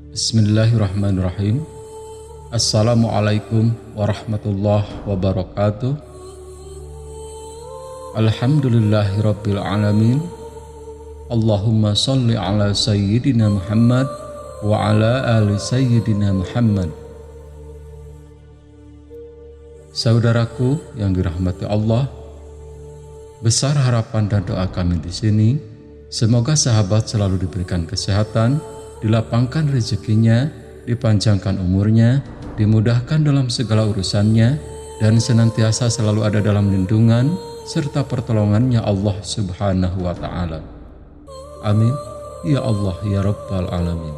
Bismillahirrahmanirrahim. Assalamualaikum warahmatullahi wabarakatuh. Alhamdulillahirabbil alamin. Allahumma sholli ala sayyidina Muhammad wa ala ali sayyidina Muhammad. Saudaraku yang dirahmati Allah, besar harapan dan doa kami di sini, semoga sahabat selalu diberikan kesehatan, dilapangkan rezekinya, dipanjangkan umurnya, dimudahkan dalam segala urusannya, dan senantiasa selalu ada dalam lindungan serta pertolongannya Allah Subhanahu wa Ta'ala. Amin. Ya Allah, ya Rabbal Alamin.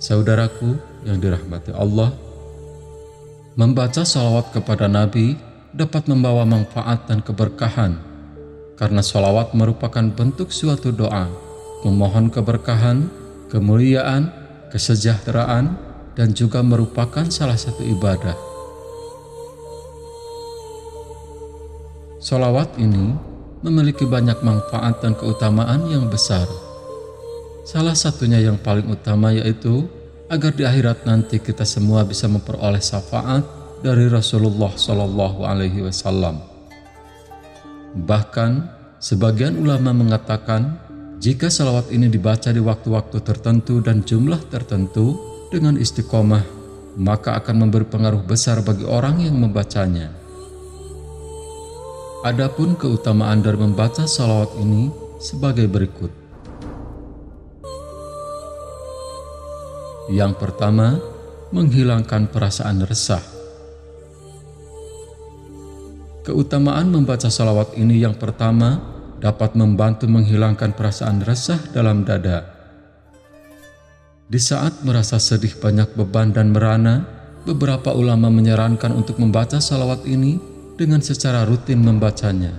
Saudaraku yang dirahmati Allah, membaca salawat kepada Nabi dapat membawa manfaat dan keberkahan, karena salawat merupakan bentuk suatu doa, memohon keberkahan, kemuliaan, kesejahteraan, dan juga merupakan salah satu ibadah. Salawat ini memiliki banyak manfaat dan keutamaan yang besar. Salah satunya yang paling utama yaitu agar di akhirat nanti kita semua bisa memperoleh syafaat dari Rasulullah SAW. Bahkan, sebagian ulama mengatakan jika salawat ini dibaca di waktu-waktu tertentu dan jumlah tertentu dengan istiqomah, maka akan memberi pengaruh besar bagi orang yang membacanya. Adapun keutamaan dari membaca salawat ini sebagai berikut. Yang pertama, menghilangkan perasaan resah. Keutamaan membaca salawat ini yang pertama dapat membantu menghilangkan perasaan resah dalam dada. Di saat merasa sedih, banyak beban dan merana, beberapa ulama menyarankan untuk membaca salawat ini dengan secara rutin membacanya.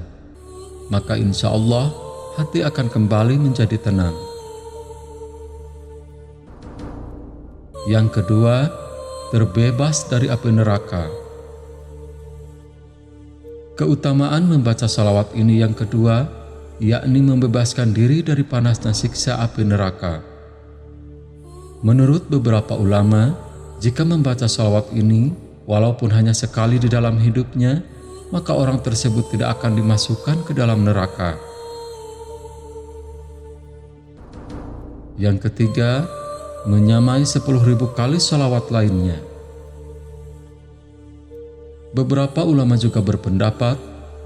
Maka insya Allah hati akan kembali menjadi tenang. Yang kedua, terbebas dari api neraka. Keutamaan membaca salawat ini yang kedua, yakni membebaskan diri dari panasnya siksa api neraka. Menurut beberapa ulama, jika membaca salawat ini, walaupun hanya sekali di dalam hidupnya, maka orang tersebut tidak akan dimasukkan ke dalam neraka. Yang ketiga, menyamai 10.000 kali salawat lainnya. Beberapa ulama juga berpendapat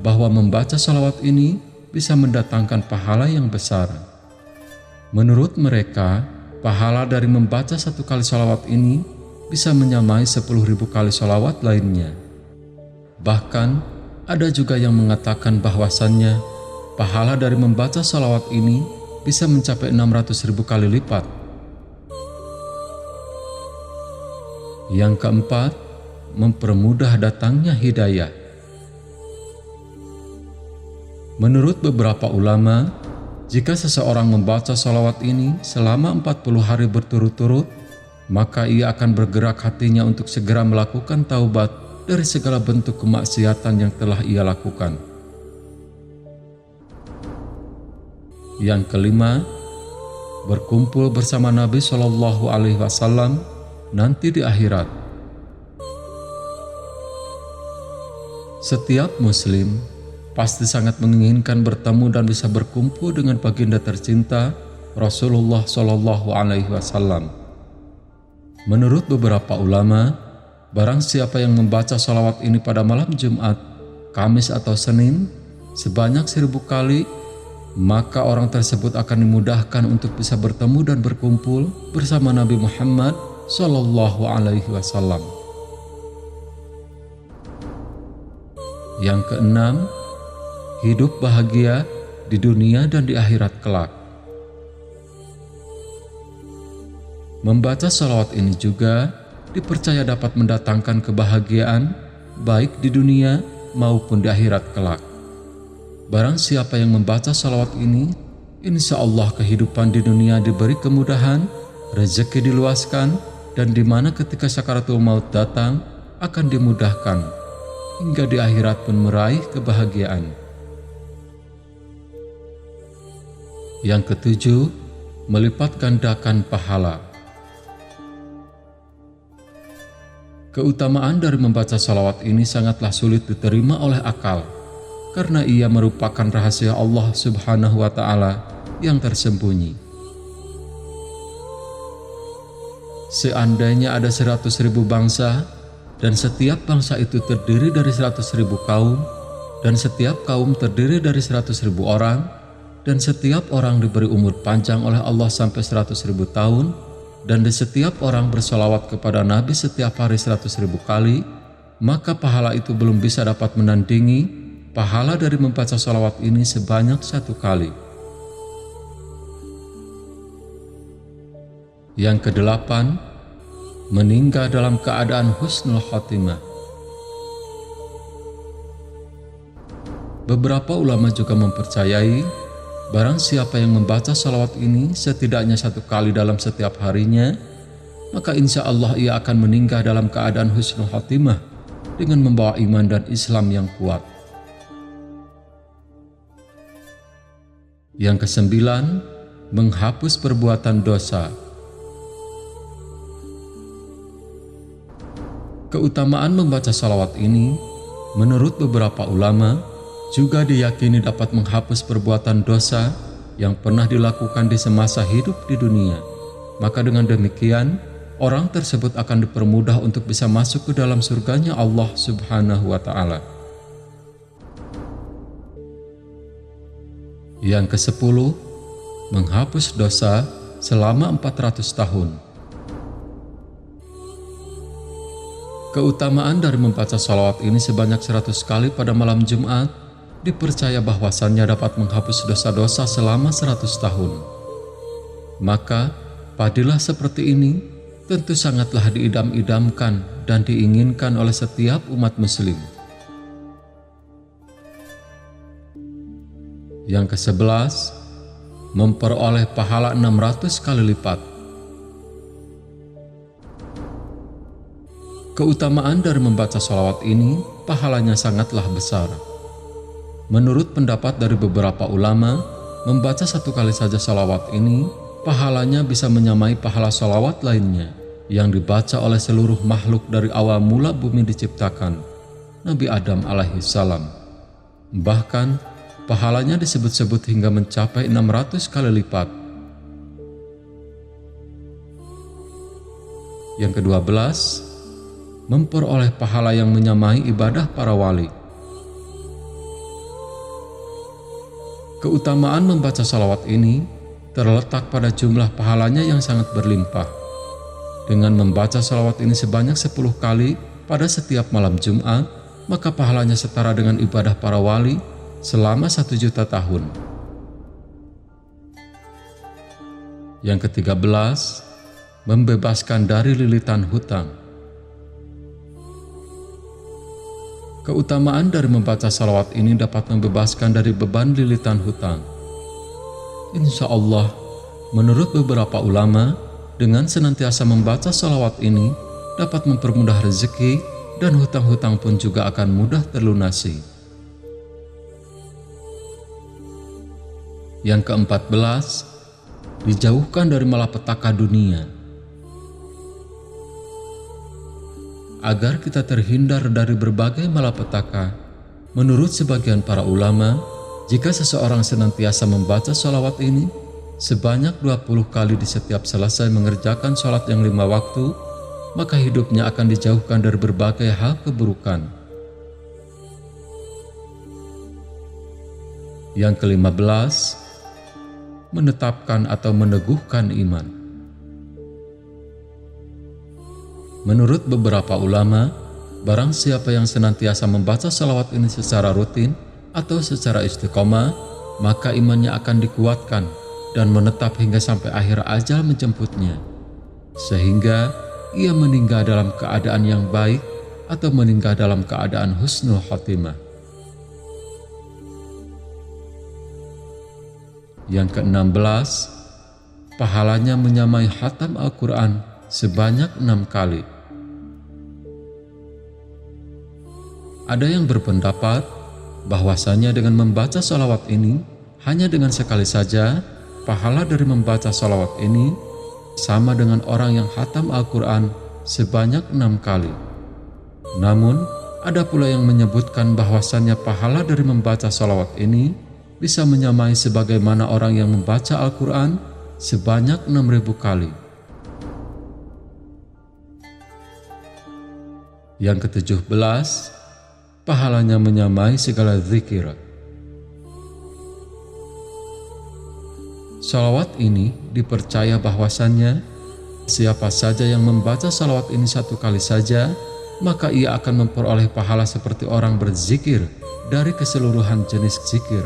bahwa membaca salawat ini bisa mendatangkan pahala yang besar. Menurut mereka, pahala dari membaca 1 kali salawat ini bisa menyamai 10.000 kali salawat lainnya. Bahkan, ada juga yang mengatakan bahwasannya pahala dari membaca salawat ini bisa mencapai 600.000 kali lipat. Yang keempat, mempermudah datangnya hidayah. Menurut beberapa ulama, jika seseorang membaca salawat ini selama 40 hari berturut-turut, maka ia akan bergerak hatinya untuk segera melakukan taubat dari segala bentuk kemaksiatan yang telah ia lakukan. Yang kelima, berkumpul bersama Nabi SAW nanti di akhirat. Setiap muslim pasti sangat menginginkan bertemu dan bisa berkumpul dengan baginda tercinta Rasulullah SAW. Menurut beberapa ulama, barang siapa yang membaca salawat ini pada malam Jumat, Kamis atau Senin sebanyak 1000 kali, maka orang tersebut akan dimudahkan untuk bisa bertemu dan berkumpul bersama Nabi Muhammad SAW. Yang keenam, hidup bahagia di dunia dan di akhirat kelak. Membaca salawat ini juga dipercaya dapat mendatangkan kebahagiaan baik di dunia maupun di akhirat kelak. Barang siapa yang membaca salawat ini, insya Allah kehidupan di dunia diberi kemudahan, rezeki diluaskan, dan di mana ketika sakaratul maut datang akan dimudahkan, hingga di akhirat pun meraih kebahagiaan. Yang ketujuh, melipat gandakan pahala. Keutamaan dari membaca salawat ini sangatlah sulit diterima oleh akal, karena ia merupakan rahasia Allah Subhanahu wa Ta'ala yang tersembunyi. Seandainya ada 100.000 bangsa, dan setiap bangsa itu terdiri dari 100.000 kaum, dan setiap kaum terdiri dari 100.000 orang, dan setiap orang diberi umur panjang oleh Allah sampai 100.000 tahun, dan di setiap orang bersolawat kepada Nabi setiap hari 100.000 kali, maka pahala itu belum bisa dapat menandingi pahala dari membaca solawat ini sebanyak 1 kali. Yang kedelapan, meninggal dalam keadaan husnul khotimah. Beberapa ulama juga mempercayai barang siapa yang membaca salawat ini setidaknya 1 kali dalam setiap harinya, maka insya Allah ia akan meninggal dalam keadaan husnul khotimah dengan membawa iman dan Islam yang kuat. Yang kesembilan, menghapus perbuatan dosa. Keutamaan membaca salawat ini, menurut beberapa ulama, juga diyakini dapat menghapus perbuatan dosa yang pernah dilakukan di semasa hidup di dunia. Maka dengan demikian, orang tersebut akan dipermudah untuk bisa masuk ke dalam surganya Allah Subhanahu wa Ta'ala. Yang ke-10, menghapus dosa selama 400 tahun. Keutamaan dari membaca salawat ini sebanyak 100 kali pada malam Jumat dipercaya bahwasannya dapat menghapus dosa-dosa selama 100 tahun. Maka, fadilah seperti ini tentu sangatlah diidam-idamkan dan diinginkan oleh setiap umat muslim. Yang ke-11, memperoleh pahala 600 kali lipat. Keutamaan dari membaca salawat ini, pahalanya sangatlah besar. Menurut pendapat dari beberapa ulama, membaca 1 kali saja salawat ini, pahalanya bisa menyamai pahala salawat lainnya yang dibaca oleh seluruh makhluk dari awal mula bumi diciptakan, Nabi Adam alaihissalam. Bahkan, pahalanya disebut-sebut hingga mencapai 600 kali lipat. Yang ke-12, memperoleh pahala yang menyamai ibadah para wali. Keutamaan membaca salawat ini terletak pada jumlah pahalanya yang sangat berlimpah. Dengan membaca salawat ini sebanyak 10 kali pada setiap malam Jumat, maka pahalanya setara dengan ibadah para wali selama 1.000.000 tahun. Yang ke-13, membebaskan dari lilitan hutang. Keutamaan dari membaca salawat ini dapat membebaskan dari beban lilitan hutang. Insya Allah, menurut beberapa ulama, dengan senantiasa membaca salawat ini dapat mempermudah rezeki dan hutang-hutang pun juga akan mudah terlunasi. Yang ke-14, dijauhkan dari malapetaka dunia. Agar kita terhindar dari berbagai malapetaka, menurut sebagian para ulama, jika seseorang senantiasa membaca sholawat ini sebanyak 20 kali di setiap selesai mengerjakan sholat yang 5 waktu, maka hidupnya akan dijauhkan dari berbagai hal keburukan. Yang ke-15, menetapkan atau meneguhkan iman. Menurut beberapa ulama, barang siapa yang senantiasa membaca salawat ini secara rutin atau secara istiqomah, maka imannya akan dikuatkan dan menetap hingga sampai akhir ajal menjemputnya, sehingga ia meninggal dalam keadaan yang baik atau meninggal dalam keadaan husnul khotimah. Yang ke-16, pahalanya menyamai khatam Al-Quran sebanyak 6 kali. Ada yang berpendapat bahwasanya dengan membaca salawat ini hanya dengan sekali saja, pahala dari membaca salawat ini sama dengan orang yang khatam Al-Quran sebanyak 6 kali. Namun, ada pula yang menyebutkan bahwasannya pahala dari membaca salawat ini bisa menyamai sebagaimana orang yang membaca Al-Quran sebanyak 6.000 kali. Yang ke-17, pahalanya menyamai segala zikir. Salawat ini dipercaya bahwasannya siapa saja yang membaca salawat ini 1 kali saja, maka ia akan memperoleh pahala seperti orang berzikir dari keseluruhan jenis zikir.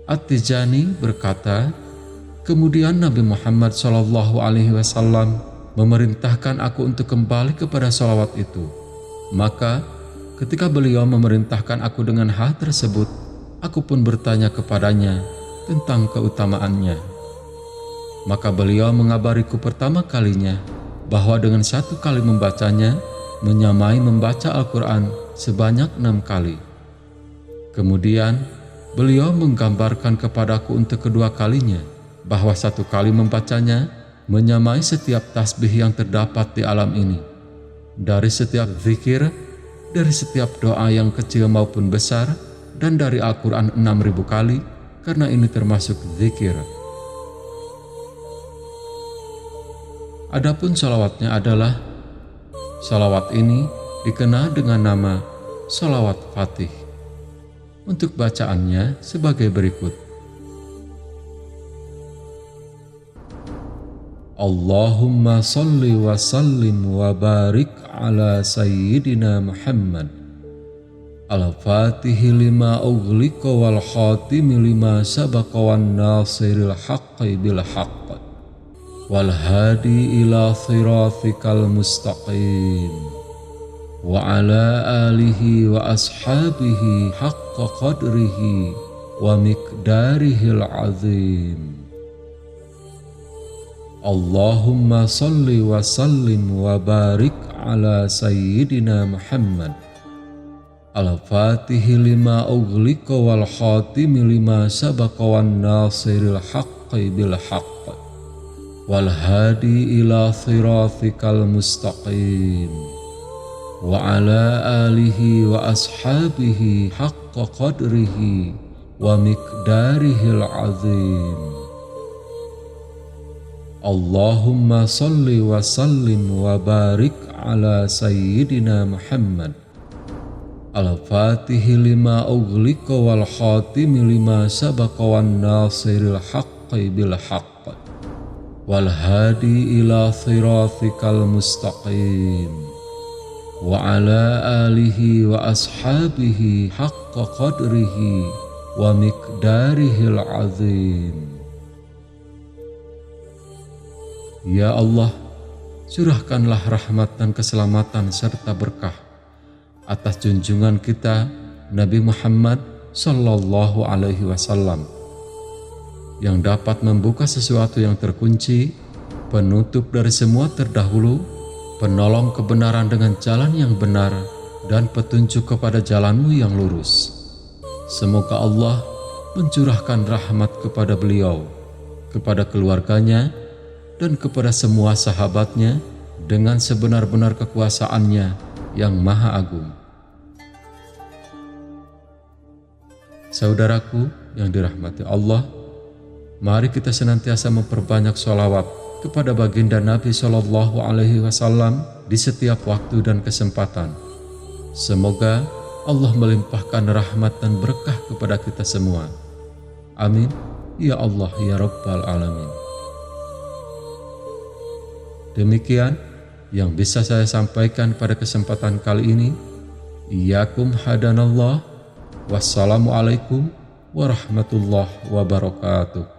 At-Tijani berkata, kemudian Nabi Muhammad SAW memerintahkan aku untuk kembali kepada salawat itu. Maka ketika beliau memerintahkan aku dengan hal tersebut, aku pun bertanya kepadanya tentang keutamaannya. Maka beliau mengabariku pertama kalinya bahwa dengan 1 kali membacanya menyamai membaca Al-Quran sebanyak 6 kali. Kemudian beliau menggambarkan kepadaku untuk kedua kalinya bahwa 1 kali membacanya menyamai setiap tasbih yang terdapat di alam ini, dari setiap zikir, dari setiap doa yang kecil maupun besar, dan dari Al-Quran 6.000 kali, karena ini termasuk zikir. Adapun salawatnya adalah, salawat ini dikenal dengan nama salawat Fatih. Untuk bacaannya sebagai berikut. Allahumma salli wa sallim wa barik ala sayyidina Muhammad al-fatihi lima ughliqa wal khatimi lima sabaqa wan nasiril haqqi bil haqq wal hadi ila siratikal mustaqim wa ala alihi wa ashabihi haqqa qadrihi wa miqdarihil azim. Allahumma salli wa sallim wa barik ala sayyidina Muhammad al-fatihi lima ughliqa wal khatimi lima sabaqa wan nasiril haqqi bil haqq wal hadi ila siratikal mustaqim wa ala alihi wa ashabihi haqqa qadrihi wa miqdarihil azim. Allahumma salli wa sallim wa barik ala sayyidina Muhammad al-fatihi lima ughliqa wal khatimi lima sabaqa wan nasiril haqqi bil haqq wal hadi ila siratikal mustaqim wa ala alihi wa ashabihi haqqa qadrihi wa miqdarihil azim. Ya Allah, curahkanlah rahmat dan keselamatan serta berkah atas junjungan kita Nabi Muhammad Sallallahu Alaihi Wasallam yang dapat membuka sesuatu yang terkunci, penutup dari semua terdahulu, penolong kebenaran dengan jalan yang benar, dan petunjuk kepada jalanmu yang lurus. Semoga Allah mencurahkan rahmat kepada beliau, kepada keluarganya, dan kepada semua sahabatnya dengan sebenar-benar kekuasaannya yang maha agung. Saudaraku yang dirahmati Allah, mari kita senantiasa memperbanyak sholawat kepada baginda Nabi Shallallahu Alaihi Wasallam di setiap waktu dan kesempatan. Semoga Allah melimpahkan rahmat dan berkah kepada kita semua. Amin. Ya Allah ya Rabbal Alamin. Demikian yang bisa saya sampaikan pada kesempatan kali ini. Iyyakum hadanallah. Wassalamualaikum warahmatullahi wabarakatuh.